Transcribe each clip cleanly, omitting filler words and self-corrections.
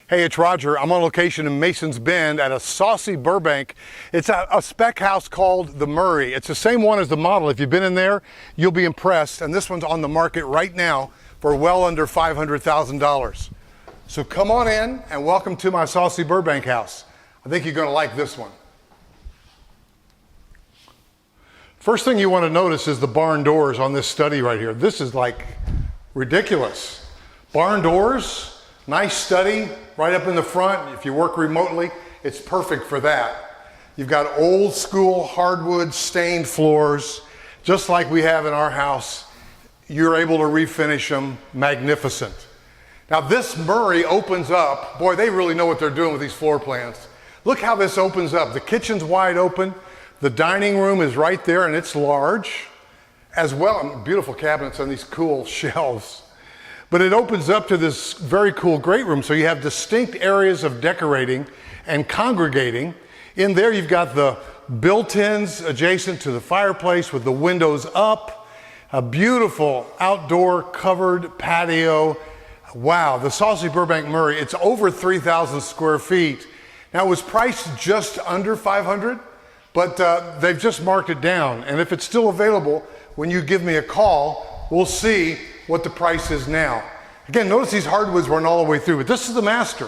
Hey, it's Roger. I'm on location in Masons Bend at a Saussy Burbank. It's a spec house called the Murray. It's the same one as the model. If you've been in there, you'll be impressed. And this one's on the market right now for well under $500,000. So come on in and welcome to my Saussy Burbank house. I think you're going to like this one. First thing you want to notice is the barn doors on this study right here. This is like ridiculous. Barn doors. Nice study right up in the front. If you work remotely, it's perfect for that. You've got old school hardwood stained floors, just like we have in our house. You're able to refinish them. Magnificent. Now this Murray opens up. Boy, they really know what they're doing with these floor plans. Look how this opens up. The kitchen's wide open. The dining room is right there and it's large as well. Beautiful cabinets on these cool shelves. But it opens up to this very cool great room. So you have distinct areas of decorating and congregating. In there you've got the built-ins adjacent to the fireplace with the windows up. A beautiful outdoor covered patio. Wow, the Saussy Burbank Murray, it's over 3,000 square feet. Now it was priced just under $500, but they've just marked it down. And if it's still available, when you give me a call, we'll see what the price is now. Again, notice these hardwoods run all the way through, but this is the master.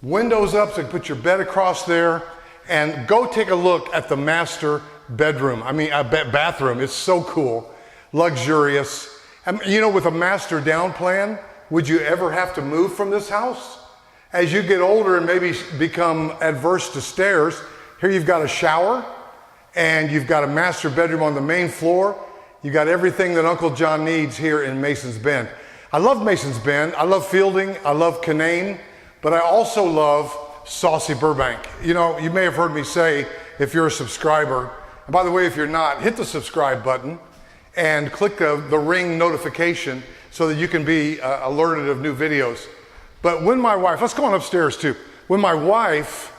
Windows up, so you put your bed across there, and go take a look at the master bedroom. Bathroom. It's so cool, luxurious. And, you know, with a master down plan, would you ever have to move from this house? As you get older and maybe become adverse to stairs, here you've got a shower, and you've got a master bedroom on the main floor. You got everything that Uncle John needs here in Masons Bend. I love Masons Bend. I love Fielding. I love Cunnane. But I also love Saussy Burbank. You know, you may have heard me say, if you're a subscriber, and by the way, if you're not, hit the subscribe button and click the ring notification so that you can be alerted of new videos. But when my wife, let's go on upstairs too. When my wife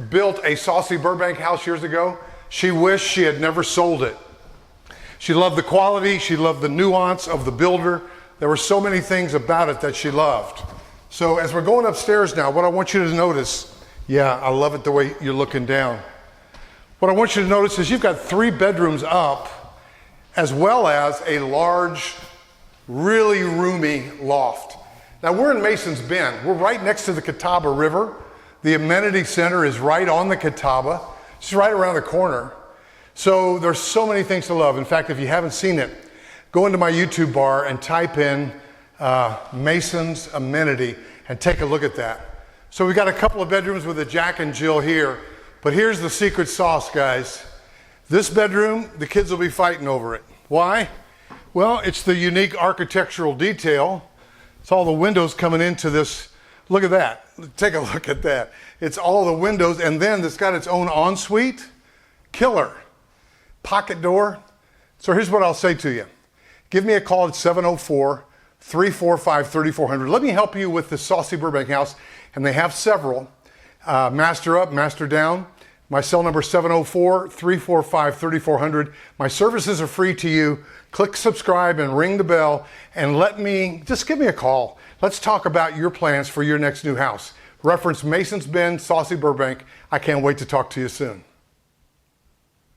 built a Saussy Burbank house years ago, she wished she had never sold it. She loved the quality, she loved the nuance of the builder. There were so many things about it that she loved. So as we're going upstairs now, what I want you to notice, yeah, I love it the way you're looking down. What I want you to notice is you've got 3 bedrooms up, as well as a large, really roomy loft. Now we're in Masons Bend. We're right next to the Catawba River. The amenity center is right on the Catawba. It's right around the corner. So there's so many things to love. In fact, if you haven't seen it, go into my YouTube bar and type in Masons Amenity and take a look at that. So we've got a couple of bedrooms with a Jack and Jill here, but here's the secret sauce, guys. This bedroom, the kids will be fighting over it. Why? Well, it's the unique architectural detail. It's all the windows coming into this. Look at that. Take a look at that. It's all the windows, and then it's got its own ensuite. Killer. Pocket door. So here's what I'll say to you. Give me a call at 704-345-3400. Let me help you with the Saussy Burbank house, and they have several. Master up, master down. My cell number is 704-345-3400. My services are free to you. Click subscribe and ring the bell, and just give me a call. Let's talk about your plans for your next new house. Reference Masons Bend Saussy Burbank. I can't wait to talk to you soon.